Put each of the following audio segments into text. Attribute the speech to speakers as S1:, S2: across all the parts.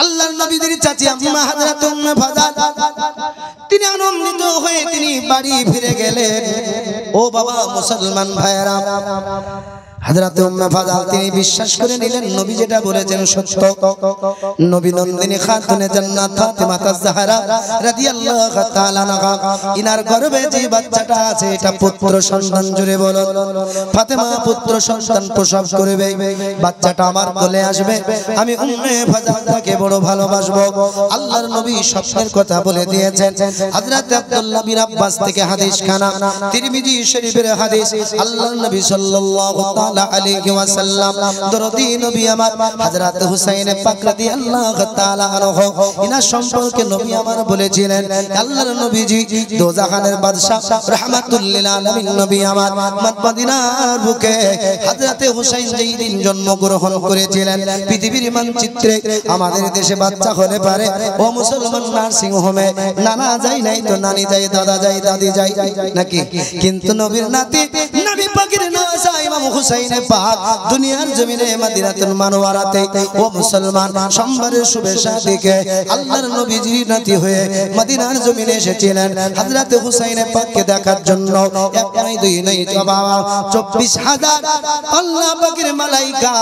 S1: আল্লাহর নবীদের চাচি আম্মা হযরত উম্মে ফাজাল তিনি আনন্দিত হয়ে তিনি বাড়ি ফিরে গেলেন। ও বাবা মুসলমান ভাইরা, হযরত উম্মে ফাজাল তিনি বিশ্বাস করে নিলেন নবী যেটা বলেছেন সত্য। নবী নন্দিনী খাতুনে জান্নাত ফাতেমা তাজহারা রাদিয়াল্লাহু তাআলা আনহা ইনার গর্ভে যে বাচ্চাটা আছে এটা পুত্র সন্তান। জুড়ে বলো ফাতেমা পুত্র সন্তান প্রসব করবে, বাচ্চাটা আমার কোলে আসবে, আমি উম্মে ফাজালকে বড় ভালোবাসবো। আল্লাহর নবী স্বপ্নের কথা বলে দিয়েছেন। হযরত আব্দুল্লাহ বিন আব্বাস থেকে হাদিস খানা, তিরমিজি শরীফের হাদিস। আল্লাহর নবী সাল্লাল্লাহু আলাইহি ওয়াসাল্লাম দরদি নবী আমার হযরত হুসাইন পাক রাদিয়াল্লাহু তাআলা আনহু ইনার সম্পর্কে নবী আমার বলেছিলেন, আল্লাহর নবীজি দোজাখানের বাদশা রাহমাতুল লিল আলামিন নবী আমার মদিনার বুকে হযরত হুসাইন যেই দিন জন্মগ্রহণ করেছিলেন, পৃথিবীর মানচিত্রে আমাদের দেশে বাচ্চা হলে পারে ও মুসলমান নার্সিং হোমে নানা যায় নাই তো নানি যায়, দাদা যায়, দাদি যায় নাকি, কিন্তু নবীর নাতি নবী পাকের নওয়াজা ইমাম হুসাইন পাক দুনিয়ার জমিনে মদিনাতুল মুনাওয়ারাতে ও মুসলমান সোমবারের শুভে শাদিকে আল্লাহর নবীজি নাতি হয়ে মদিনার জমিনে এসেছিলেন হযরত হুসাইন পাককে দেখার জন্য। এক নয় দুই নয় বাবা 24,000 আল্লাহ পাকের মালাইকা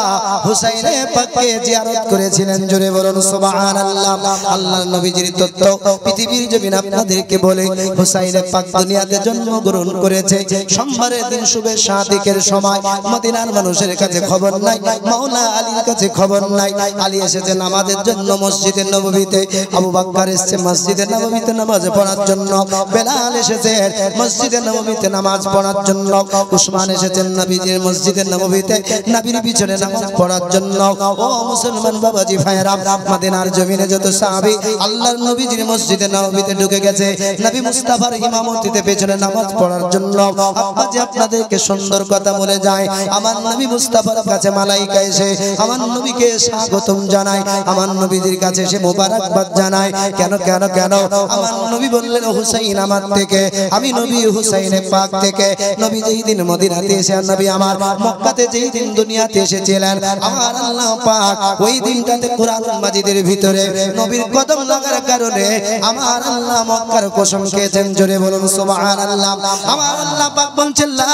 S1: হুসাইন পাককে জিয়ারত করেছিলেন। জোরে বলুন সুবহানাল্লাহ। আল্লাহর নবীজির তত্ত্ব পৃথিবীর জমিনে আপনাদেরকে বলে, হুসাইন পাক দুনিয়াতে জন্মগ্রহণ করেছে সোমবারের দিন শুভে শাদিকের সময়। মদিনার মানুষের কাছে খবর নাই, মাওলা আলীর কাছে খবর নাই। আলী এসেছে নামাজের জন্য মসজিদে নববীতে, আবু বকর এসেছে মসজিদে নববীতে নামাজ পড়ার জন্য, বেলাল এসেছে মসজিদে নববীতে নামাজ পড়ার জন্য, উসমান এসেছেন নবীজির মসজিদে নববীতে নবীর পিছনে নামাজ পড়ার জন্য। ও মুসলমান বাবাজি ভাইরা, মদিনার জমিনে যত সাহাবী আল্লাহর নবীজির মসজিদে নববীতে ঢুকে গেছে নবী মুস্তাফার ইমামতিতে পেছনে নামাজ পড়ার জন্য। আব্বাজি আপনাদেরকে সুন্দর কথা বলে যায়, আমার নবী মুস্তাফার কাছে মালাইকা এসে আমার নবীকে স্বাগতম জানায়, আমার নবীজির কাছে এসে মোবারকবাদ জানায়। কেন কেন কেন? আমার নবী বললেন হুসাইন আমার থেকে, আমি নবী হুসাইন পাক থেকে। নবী যেই দিন মদিনাতে এসে নবী আমার মক্কাতে যেই দিন দুনিয়াতে এসেছিলেন, আমার আল্লাহ পাক ওই দিনটাতে কোরআন মাজিদের ভিতরে নবীর কদম লাগার কারণে আমার আল্লাহ মক্কার কসম খেয়েছেন। জোরে বলুন সুবহানাল্লাহ। আমার আল্লাহ পাক বলছেন লা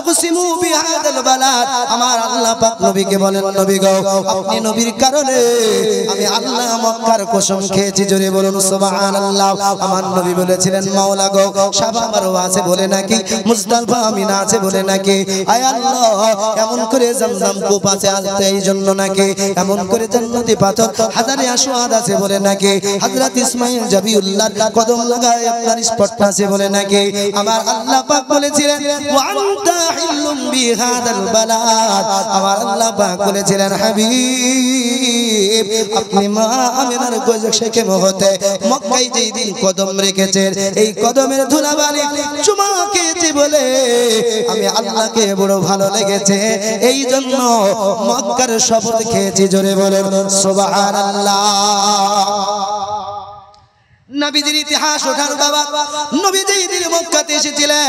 S1: উকসিমু বিহাদাল বালাদ, আমার আল্লাহ পাক নবীকে বলেন নবী গো আপনি নবীর কারণে আমি আল্লাহ মক্কার কসম খেয়েছি। জোরে বলুন সুবহানাল্লাহ। আমার নবী বলেছিলেন মাওলা গো সাবা মারওয়া আছে বলে নাকি, মুজদালিফা আমিনা আছে বলে নাকি, আয় আল্লাহ এমন করে জমজম কূপ আছে এই জন্য নাকি, এমন করে জান্নাতি পাথর হাজারে আসওয়াদ আছে বলে নাকি, হযরত ইসমাঈল জাবিউল্লাহ কদম লাগায় আপনার স্পট আছে বলে নাকি। আমার আল্লাহ পাক বলেছিলেন ওয়া আনতা হিল্লুম বিহাদাল বালাদ, আমার আল্লাহ পাক বলেছিলেন হাবিব আপনি মা আমিনার গোজে শেখে মহতে মক্কায় যেই দিন কদম রেখেছেন এই কদমের ধুলাবালি চুমা খেয়েছি বলে আমি আল্লাহকে বড় ভালো লেগেছে, এই জন্য মক্কার শপথ খেয়েছি। জোরে বলুন সুবহানাল্লাহ। নবীজির ইতিহাস ওঠার বাবা, নবী যেই দিন মক্কাতে এসেছিলেন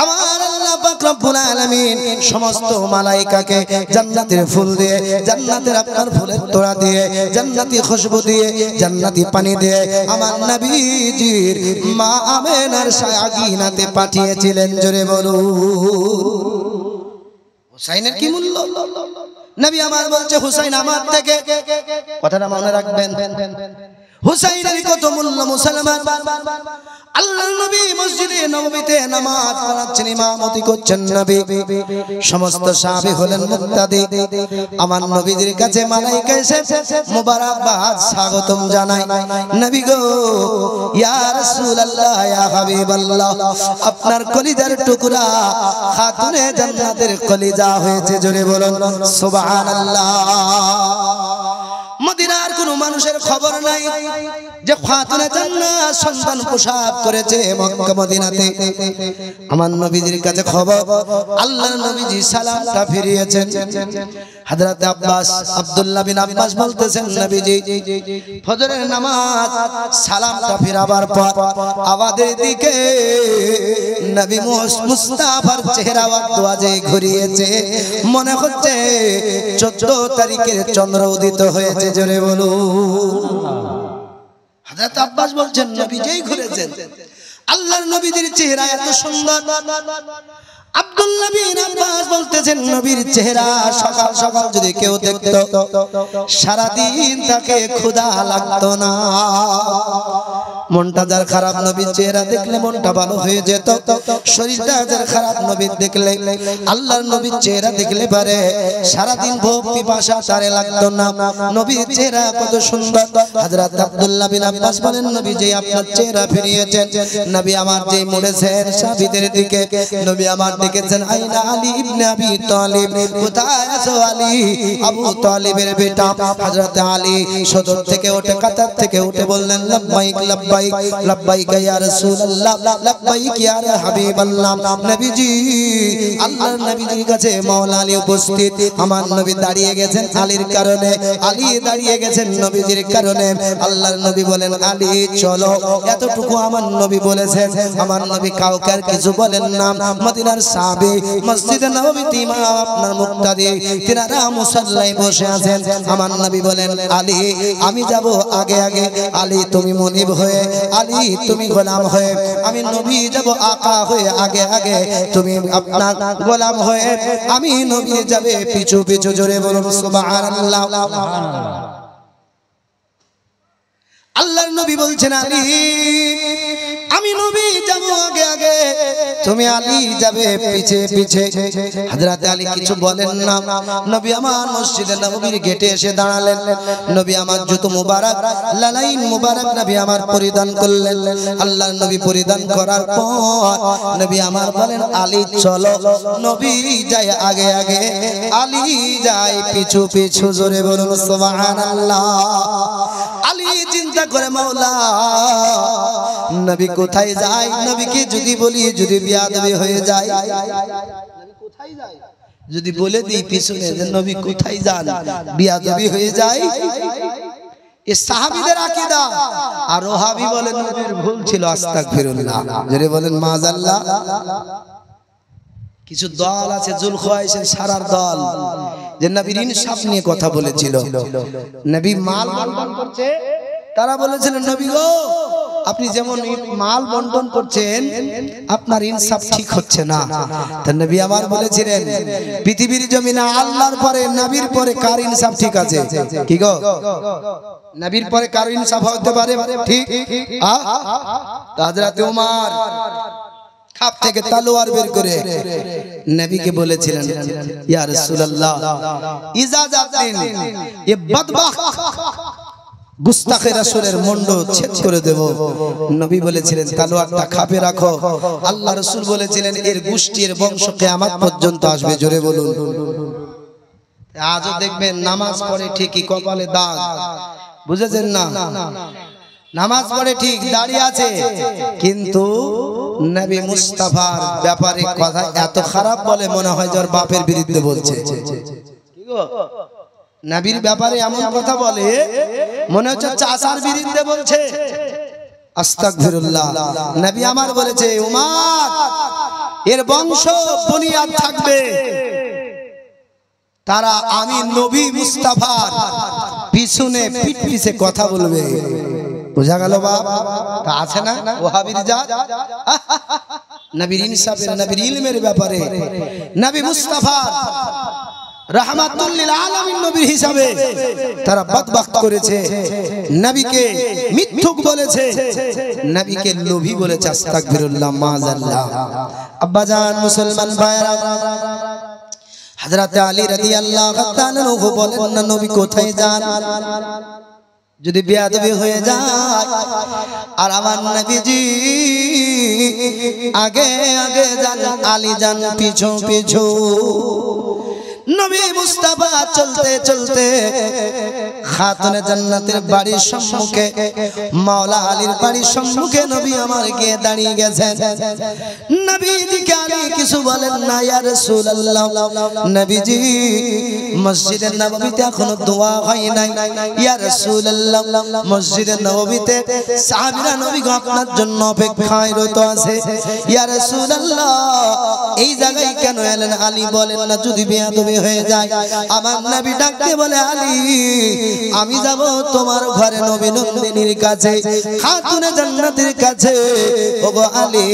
S1: আমার আল্লাহ পাক রব্বুল আলামিন সমস্ত মালাইকাকে জান্নাতের ফুল দিয়ে, জান্নাতের আপনার ফুলের তোড়া দিয়ে, জান্নাতি খুশবু দিয়ে, জান্নাতি পানি দিয়ে আমার নবীজির মা আমেনার সাগিনাতে পাঠিয়েছিলেন। জোরে বলুন হুসাইনের কি মূল্য? নবী আমার বলছে হুসাইন আমার থেকে, কথাটা মনে রাখবেন, হুসাইনের কত মূল্য মুসলমান। আল্লাহর নবী মসজিদে নববীতে নামাজ পড়াচ্ছেন, ইমামতি করছেন নবী, সমস্ত সাহাবী হলেন মুক্তাদি। আমার নবীর কাছে মালাইকা এসে মোবারকবাদ স্বাগতম জানায়, নবী গো ইয়া রাসূলুল্লাহ ইয়া হাবিবাল্লাহ আপনার কলিজার টুকরা খাতুনে জান্নাতের কলিজা হয়েছে। জোরে বলুন সুবহানাল্লাহ। মদিনার কোন মানুষের খবর নাই যে খাতুনে জান্নাত সন্তান প্রসব করেছে মক্কা মদিনাতে। আমার নবীজির কাছে খবর, আল্লাহর নবীজি সালামটা ফিরিয়েছেন। হযরত আব্বাস আব্দুল্লাহ বিন আব্বাস বলতেছেন নবীজি ফজরের নামাজ সালামটা ফিরাবার পর আমাদের দিকে নবী মুস্তাফার চেহারা ওয়াজে ঘুরিয়েছে মনে হচ্ছে 14 তারিখের চন্দ্র উদিত হয়েছে জোরে বলুন হযরত আব্বাস বলছেন নবী যেই ঘুরেছেন আল্লাহর নবীদের চেহারা এত সুন্দর আব্দুল্লাহ বিন আব্বাস বলতেছেন নবীর চেহারা সকাল সকাল যদি কেউ দেখতো সারা দিন তাকে ক্ষুধা লাগতো না মনটা যার খারাপ নবীর চেহারা দেখলে মনটা ভালো হয়ে যেত শরীরটা যার খারাপ নবী দেখলে আল্লাহর নবীর চেহারা দেখলে পারে সারা দিন ভোগ পিপাসা তারে লাগতো না নবীর চেহারা কত সুন্দর হযরত আব্দুল্লাহ বিন আব্বাস বলেন নবী যে আপনার চেহারা ফিরিয়েছেন নবী আমার যে মুড়েছেন সাবিদের দিকে নবী আমার দেখেছেন আইনা আলী ইবনে আবি তালিব কোথায় আছো আলী আবু তালিবের বেটা হযরত আলী সদর থেকে উঠে কাতার থেকে উঠে বললেন লাব্বাইক লাব্বাইক লাব্বাইক ইয়া রাসূলুল্লাহ লাব্বাইক ইয়া হাবিবাল্লাহ নবীজি আল্লাহর নবীর কাছে মাওলা আলী উপস্থিত আমার নবী দাঁড়িয়ে গেছেন আলীর কারণে আলী দাঁড়িয়ে গেছেন নবীজির কারণে আল্লাহর নবী বলেন আলী চলো এতটুকু আমার নবী বলেছেন আমার নবী কাউকে আর কিছু বলেন না মদিনার সাহাবী মসজিদে নববীতে ইমাম আপনার মুক্তাদি তিনারা মুসাল্লায় বসে আছেন আমার নবী বলেন আলী আমি যাব আগে আগে আলী তুমি মনিব হয়ে আলী তুমি গোলাম হয়ে আমি নবী যাব আকা হয়ে আগে আগে তুমি আপনার গোলাম হয়ে আমি নবী যাবে পিছু পিছু জোরে বলুন সুবহানাল্লাহ আল্লাহর নবী বলছেন আলী আমি নবী যাব আগে আগে তুমি আলী যাবে পিছে পিছে হযরত আলী কিছু বলেন না নবী আমার মসজিদে নববীর গেটে এসে দাঁড়ালেন নবী আমার জুতো মুবারক লালাইন মুবারক নবী আমার পরিধান করলেন আল্লাহর নবী পরিধান করার পর নবী আমার বলেন আলী চলো নবী যায় আগে আগে আলী যায় পিছু পিছু জোরে বলুন সুবহানাল্লাহ আলী চিন্তা করে মাওলা নবী কোথায় যায় নবীকে যদি বলি যদি বিয়াদবি হয়ে যায় নবী কোথায় যায় যদি বলে দিই পিছনে যে নবী কোথায় যান বিয়াদবি হয়ে যায় এই সাহাবীদের আকীদা আর ওহাবী বলেন নবীর ভুল ছিল আস্তাগফিরুল্লাহ যারা বলেন মাযাল্লাহ কিছু দল আছে জুলখায়েশের সারার দল যে নবীর ইনসাফ নিয়ে কথা বলেছিল নবী মাল বন্টন করছে তারা বলেছিলেন নবী গো আপনি যেমন মাল বন্টন করছেন আপনার ইনসাফ ঠিক হচ্ছে না তো নবী আমার বলেছিলেন পৃথিবীর জমিনে আল্লাহর পরে নবীর পরে কার ইনসাফ ঠিক আছে কি গো নবীর পরে কার ইনসাফ হতে পারে ঠিক হযরত ওমর খাপ থেকে তলোয়ার বের করে নবীকে বলেছিলেন ইয়া রাসূলুল্লাহ ইজাজত দিন এই বদবখ গুস্তাখে রাসূলের মুন্ড ছেদ করে দেব নবী বলেছিলেন তলোয়ারটা খাপে রাখো আল্লাহ রাসূল বলেছিলেন এর গোষ্ঠীর বংশ কিয়ামত পর্যন্ত আসবে জোরে বলুন আজও দেখবেন নামাজ পড়ে ঠিকই কপালে দাগ বুঝেছেন না নামাজ পড়ে ঠিক দাঁড়িয়ে আছে কিন্তু নবী মুস্তাফার ব্যাপারে কথা এত খারাপ বলে মনে হয় যার বাপের বিরুদ্ধে বলছে কি গো নবীর ব্যাপারে এমন কথা বলে মনে হচ্ছে চাচার বিরুদ্ধে বলছে আস্তাগফিরুল্লাহ নবী আমার বলেছে উম্মত এর বংশ বুনিয়াদ থাকবে তারা আমি নবী মুস্তাফার পিছনে পিঠ পিছে কথা বলবে বুঝা গেল বাপ তা আছে না ওহাবীর জাত নবীর ইনসাফের নবীর ইলমের ব্যাপারে নবী মুস্তাফার রাহমাতুল লিল আলামিন নবী হিসাবে তারা বদবখত করেছে নবীকে মিথ্যুক বলেছে নবীকে লোভী বলেছে আস্তাগফিরুল্লাহ মাযাল্লাহ আব্বাজান মুসলমান ভাইরা হযরত আলী রাদিয়াল্লাহু তাআলা আনহু বলেন না নবী কোথায় যান যদি বেয়াদবি হয়ে যায় আর আমার নবীজি আগে আগে যান আলী যান পিছু পিছু নবী মুস্তাফা চলতে চলতে খাতুনে জান্নাতের বাড়ির সম্মুখে মাওলা আলীর বাড়ির সম্মুখে নবী আমার গিয়ে দাঁড়িয়ে গেছেন। নবীজিকে আলী কিছু বলেন না, ইয়া রাসূলুল্লাহ নবীজি মসজিদে নববীতে এখনো দোয়া হয় নাই, ইয়া রাসূলুল্লাহ মসজিদে নববীতে সাহাবীরা নবী গো আপনার জন্য অপেক্ষায় রত আছে, ইয়া রাসূলুল্লাহ এই জায়গায় কেন এলেন? আলী বলেন না যদি বেয়াদবি হয়ে যায়। আমার নবী ডাকতে বলে আলী আমি যাব তোমার ঘরে নবী নন্দিনীর কাছে, খাতুনে জান্নাতের কাছে। ওগো আলী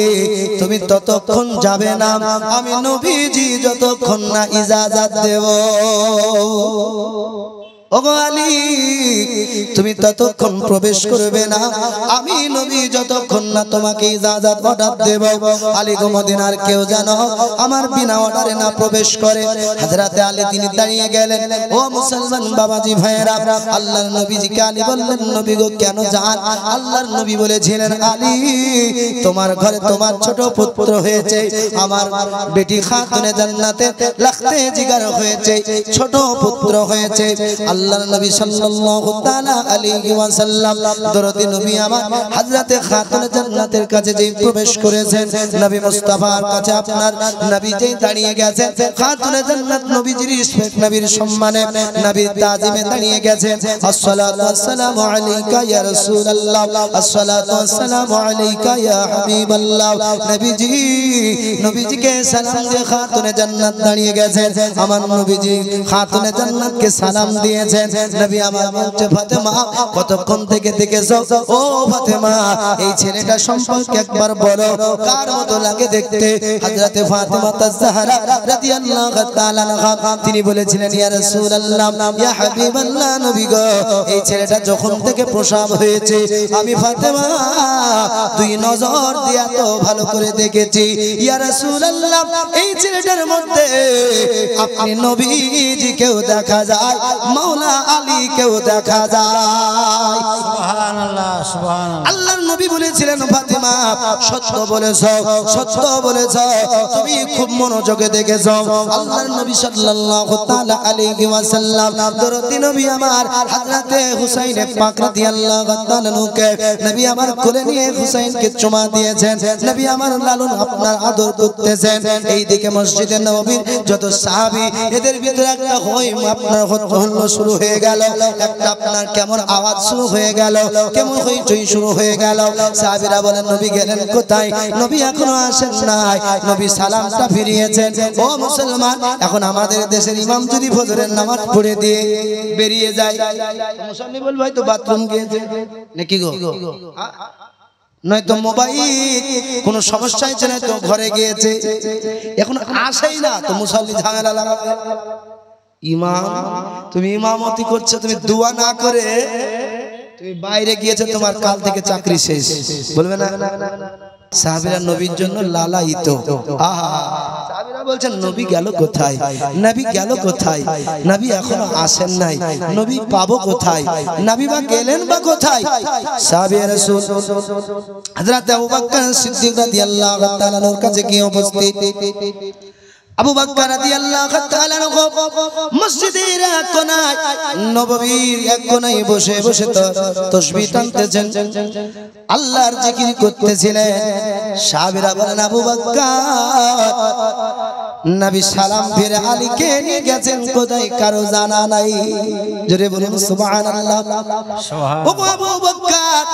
S1: তুমি ততক্ষণ যাবে না আমি নবীজি যতক্ষণ না ইজাজত দেব। ওগো আলী তুমি ততক্ষণ প্রবেশ করবে না আমি নবী যতক্ষণ না তোমাকে ইজাজত অর্ডার দেব। আলী গো মদিনার কেউ জানো আমার বিনা অর্ডারে না প্রবেশ করে। হযরতে আলী তিনি দাঁড়িয়ে গেলেন। ও মুসলমান বাবাজি ভাইয়েরা, আল্লাহর নবীজিকে আলী বললেন নবী গো কেন যান? আল্লাহর নবী বলেছিলেন আলী তোমার ঘরে তোমার ছোট পুত্র হয়েছে, আমার বেটি খাতুনে জান্নাতে লাখতে জিগার হয়েছে, ছোট পুত্র হয়েছে। আল্লাহর নবী সাল্লাল্লাহু তাআলা আলাইহি ওয়াসাল্লাম দরদি নবী আমার হযরতে খাতুনে জান্নাতের কাছে যেই প্রবেশ করেছেন, নবী মুস্তাফার কাছে আপনার নবী যেই দাঁড়িয়ে গেছেন, খাতুনে জান্নাত নবীজির রিসপেক্ট নবীর সম্মানে নবীর তাজিমে দাঁড়িয়ে গেছেন। আসসালাতু ওয়াসসালামু আলাইকা ইয়া রাসূলুল্লাহ, আসসালাতু ওয়াসসালামু আলাইকা ইয়া হাবিবাল্লাহ। নবীজিকে সালাম দিয়ে খাতুনে জান্নাত দাঁড়িয়ে গেছেন। আমার নবীজি খাতুনে জান্নাতকে সালাম দিয়েছেন। নবী আমার বলছে ফাতেমা কতক্ষণ থেকে দেখেছো? ও ফাতেমা এই ছেলেটা সম্পর্কে একবার বলো, কার মতো লাগে দেখতে? হযরতে ফাতেমা তাজ-জাহরা রাদিয়াল্লাহু তাআলা আনহা তিনি বলেছিলেন ইয়া রাসূলুল্লাহ ইয়া হাবিবাল্লাহ নবী গো এই ছেলেটা যখন থেকে প্রসব হয়েছে আমি ফাতেমা দুই নজর দিয়া তো ভালো করে দেখেছি। ইয়া রাসূলুল্লাহ এই ছেলেটার মধ্যে আপনি নবীজিকেও দেখা যায়, মাওলা আলী কেউ দেখা যায়। সুবহানাল্লাহ সুবহানাল্লাহ। আল্লাহর নবী বলেছিলেন ফাতেমা সত্য বলেছো, সত্য বলেছো, তুমি খুব মনোযোগে দেখেছো। আল্লাহর নবী সাল্লাল্লাহু তাআলা আলাইহি ওয়াসাল্লাম দরদি নবী আমার হযরতে হুসাইন পাক রাদিয়াল্লাহু তাআলা নুকে নবী আমার কোলে নিয়ে হুসাইনকে চুমা দিয়েছেন। নবী আমার লালন আপনার আদর করতেছেন। এইদিকে মসজিদে নববীর যত সাহাবী এদের ভিতরে একটা হই আপনার হল্লো শুরু হয়ে গেল, একটা আপনার কেমন আওয়াজ শুরু হয়ে গেল, কেমন হইচই শুরু হয়ে গেল। সাহাবীরা বলেন নবী গেলেন কোথায়? নবী এখনো আসেন নাই, নবী সালামটা ফিরিয়েছেন। ও মুসলমান এখন আমাদের দেশের ইমাম যদি ফজরের নামাজ পড়ে দিয়ে বেরিয়ে যায়, মুসল্লি বলবে হয়তো বাথরুম গিয়েছে নাকি গো, নয়তো মোবাইল কোনো সমস্যা হয়েছে, নয়তো ঘরে গিয়েছে, এখন আসেই না, তো মুসল্লি ঝামেলা লাগাবে। ইমাম তুমি ইমামতি করছো, তুমি দোয়া না করে তুমি বাইরে গিয়েছো, তোমার কাল থেকে চাকরি শেষ, বলবে না? সাহাবীরা নবীর জন্য লালায়িত। সাহাবীরা বলছেন নবী গেল কোথায়, নবী গেল কোথায়, নবী এখনো আসেন নাই, নবী পাবো কোথায়, নবী বা গেলেন বা কোথায়? সাহাবী রাসূল হযরত আবু বকর সিদ্দিক রাদিয়াল্লাহু তাআলা এর কাছে গিয়ে উপস্থিত। আবু বকর রাদিয়াল্লাহু তাআলা মসজিদের এক কোণায় নববীর এক কোণায় বসে বসে তাসবিহ টানতেছেন, আল্লাহর জিকির করতেছিলেন। সাহাবীরা বলেন আবু বকর নবী সালাম ফিরে আলীকে নিয়ে গেছেন কোথায় কারো জানা নাই। জোরে বলুন সুবহানাল্লাহ। ও আবু বকর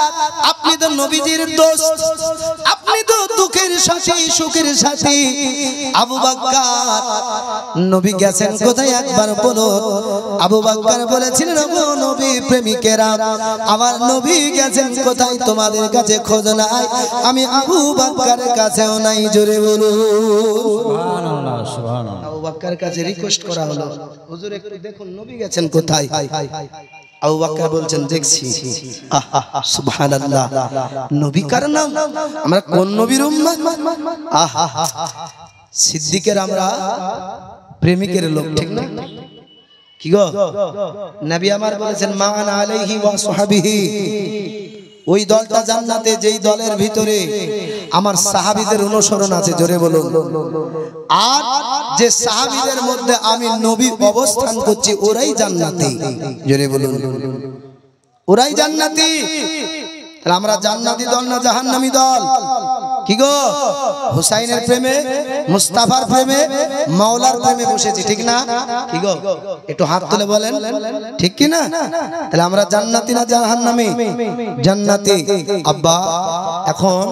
S1: আপনি তো নবীজির দোস্ত, আপনি তো দুঃখের সাথী সুখের সাথী। আবু বকর নবী গেছেন কোথায় একবার বলুন। আবু বকর বলেছিলেন ও নবী প্রেমিকেরা আমার নবী গেছেন কোথায় তোমাদের কাছে খোঁজ নাই, আমি আবু বকরের কাছেও নাই। জোরে বলুন সুবহানাল্লাহ সুবহানাল্লাহ। আবু বকরের কাছে রিকোয়েস্ট করা হলো হুজুর একটু দেখুন নবী গেছেন কোথায়। আবু বকর বলছেন দেখছি। সুবহানাল্লাহ। নবী কার নাম? আমরা কোন নবীর উম্মত? সিদ্দিকের আমরা প্রেমিকের লোক, ঠিক না? কি গো নবী আমার বলেছেন মা আনা আলাইহি ওয়া সাহবিহি, ওই দলটা জান্নাতে যেই দলের ভিতরে আমার সাহাবীদের অনুসরণ আছে, জোরে বলুন। আর যে সাহাবীদের মধ্যে আমি নবী অবস্থান করছি ওরাই জান্নাতি, জোরে বলুন, ওরাই জান্নাতি। আমরা জান্নাতি দল না জাহান্নামী দল? কি গো, হুসাইনের প্রেমে, মুস্তাফার প্রেমে, মাওলার প্রেমে বসেছি, ঠিক না? কি গো, একটু হাত তুলে বলেন, ঠিক কি না? তাহলে আমরা জান্নাতি না জাহান্নামী? জান্নাতি। আব্বা এখন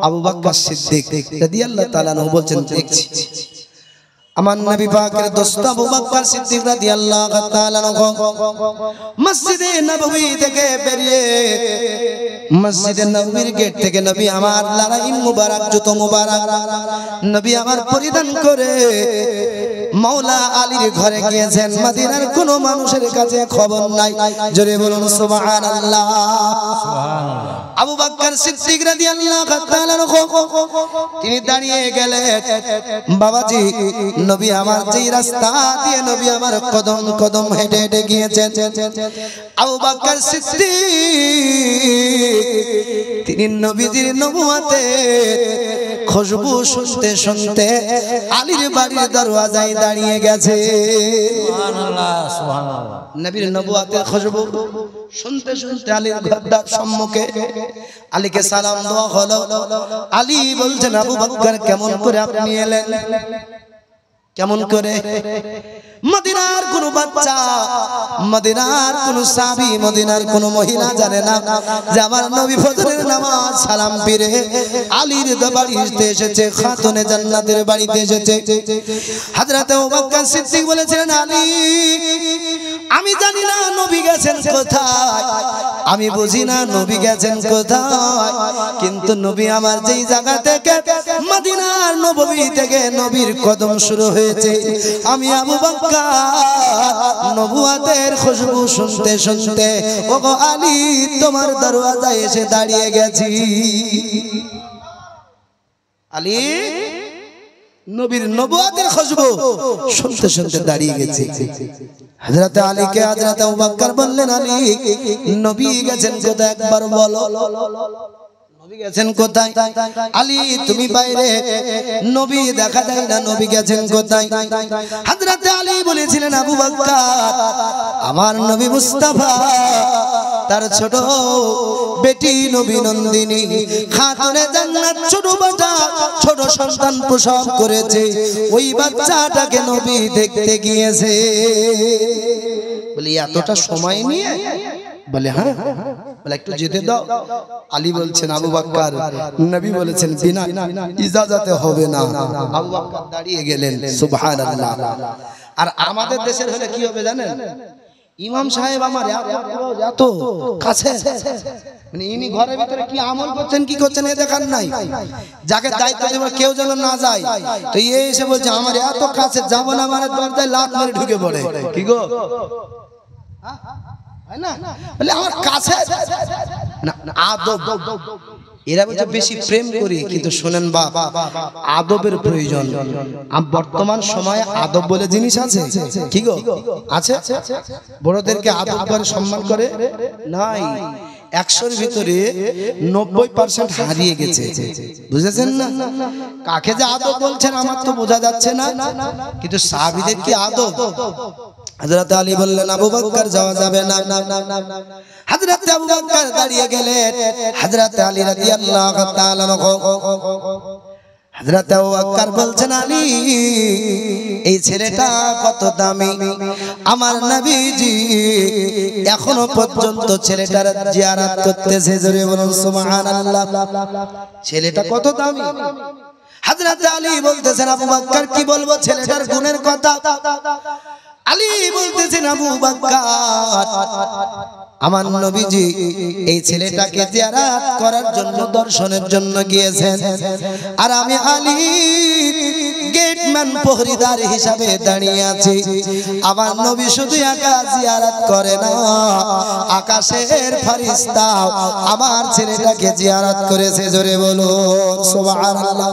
S1: আবু বকর সিদ্দিক রাদিয়াল্লাহু তাআলা আনহু বলছেন, দেখছি আমার নবী পাকের দোস্ত আবু বকর সিদ্দিক রাদিয়াল্লাহু তাআলা আনহু মসজিদে নববী থেকে বেরিয়ে মসজিদে নববীর গেট থেকে নবী আমার লারাইন মুবারক, জুতো মুবারক নবী আমার পরিধান করে মাওলা আলীর ঘরে গিয়েছেন। মদিনার কোন মানুষের কাছে খবর নাই, জোরে বলুন সুবহানাল্লাহ। আবু বকর সিদ্দিক রাদিয়াল্লাহু তাআলা আনহু তিনি দাঁড়িয়ে গেলেন, বাবাজি নবী আমার যেই রাস্তা দিয়ে নবী আমার কদম কদম হেঁটে হেঁটে গিয়েছেন, আবু বকর সিদ্দিক তিনি নবীজির নবুয়তে খুশবু শুনতে শুনতে আলীর বাড়ির দরওয়াজায় দাঁড়িয়ে গেছে। সুবহানাল্লাহ, সুবহানাল্লাহ। নবীর নবুয়তের খুশবু শুনতে শুনতে আলীর ঘরটার সম্মুখে আলীকে সালাম দেওয়া হলো। আলী বলছেন, আবু বকর কেমন করে আপনি এলেন? কেমন করে? মদিনার কোন বাচ্চা, মদিনার কোন সাহাবী, মদিনার কোন মহিলা জানে না যে আমার নবী ফজরের নামাজ সালাম ফিরে আলীর বাড়িতে এসেছে, খাতুনে জান্নাতের বাড়িতে এসেছে। হযরত আবু বকর সিদ্দিক বলেছিলেন, আলী আমি জানি না নবী গেছেন কোথায়, আমি বুঝি না নবী গেছেন কোথায়, কিন্তু নবী আমার যেই জায়গা থেকে মদিনার নববী থেকে নবীর কদম শুরু হয়েছে, আমি আবু বকর নবুয়তের খুশবু শুনতে শুনতে ওগো আলী তোমার দরওয়াজায় এসে দাঁড়িয়ে গেছি। আলী নবীর নবুয়তের খুশবু শুনতে শুনতে দাঁড়িয়ে গেছে। হযরত আলীকে হযরত আবু বকর বললেন, আলী নবী গেছেন কোথায় একবার বলো, নবী গেছেন কোথায়? আলী তুমি বাইরে, নবী দেখা যায় না, নবী গেছেন কোথায়? হযরত আলী বলেছিলেন, আবু বকর আমার নবী মুস্তাফা তার ছোট বেটি নবী নন্দিনী খাতুনে জান্নাত ছোট বাচ্চা, ছোট সন্তান প্রসব করেছে, ওই বাচ্চাটাকে নবী দেখতে গিয়েছে। বলি এতটা সময় নিয়ে? বলে হ্যাঁ, বলে একটু যেতে দাও। আলী বলছেন, আবু বকর নবী বলেছেন বিনা ইজাজতে হবে না। আবু বকর দাঁড়িয়ে গেলেন, সুবহানাল্লাহ। আর আমাদের দেশের হলে কি হবে জানেন? ইমাম সাহেব আমার এত কাছে, মানে ইনি ঘরের ভিতরে কি আমল করছেন কি করছেন এ দেখার নাই, যাকে দায়িত্ব দেব কেউ যেন না যায়, তো এই এসে বলছে আমার এত কাছে, যাব না মানে দরজায় লাত মেরে ঢুকে পড়ে। কি গো, বলে আমার কাছে না, আদব। এরা বলছে বেশি প্রেম করি, কিন্তু শোনেন বাপ, আদবের প্রয়োজন। বর্তমান সময়ে আদব বলে জিনিস আছে? কি গো, আছে? বড়দেরকে আদব করে সম্মান করে নাই। 100-র ভিতরে 90% হারিয়ে গেছে, বুঝেছেন না? কাকে যে আদব বলছেন আমার তো বোঝা যাচ্ছে না, কিন্তু সাহাবীদের কি আদব? হযরত আলী বললেন, আবু বকর যাওয়া যাবে না। হযরত আবু বকর দাঁড়িয়ে গেলেন। হযরত আলী রাদিয়াল্লাহু তাআলা আনহু, হযরত আবু বকর বলছেন, আলী এই ছেলেটা কত দামি, আমার নবীজি এখনো পর্যন্ত ছেলেটার জিয়ারত করতেছে, জোরে বলুন সুবহানাল্লাহ। ছেলেটা কত দামি। হযরত আলী বলতেছেন, আবু বকর কি বলবো ছেলেটার গুণের কথা। আলী বলতেছেন, আবু বকর আমার নবীজি এই ছেলেটাকে জিয়ারত করার জন্য, দর্শনের জন্য গিয়েছেন, আর আমি আলী গেটম্যান প্রহরীদার হিসাবে দাঁড়িয়ে আছি। আমার নবী শুধু একা জিয়ারত করে না, আকাশের ফেরেশতা আমার ছেলেটাকে জিয়ারত করেছে, জোরে বলুন সুবহানাল্লাহ।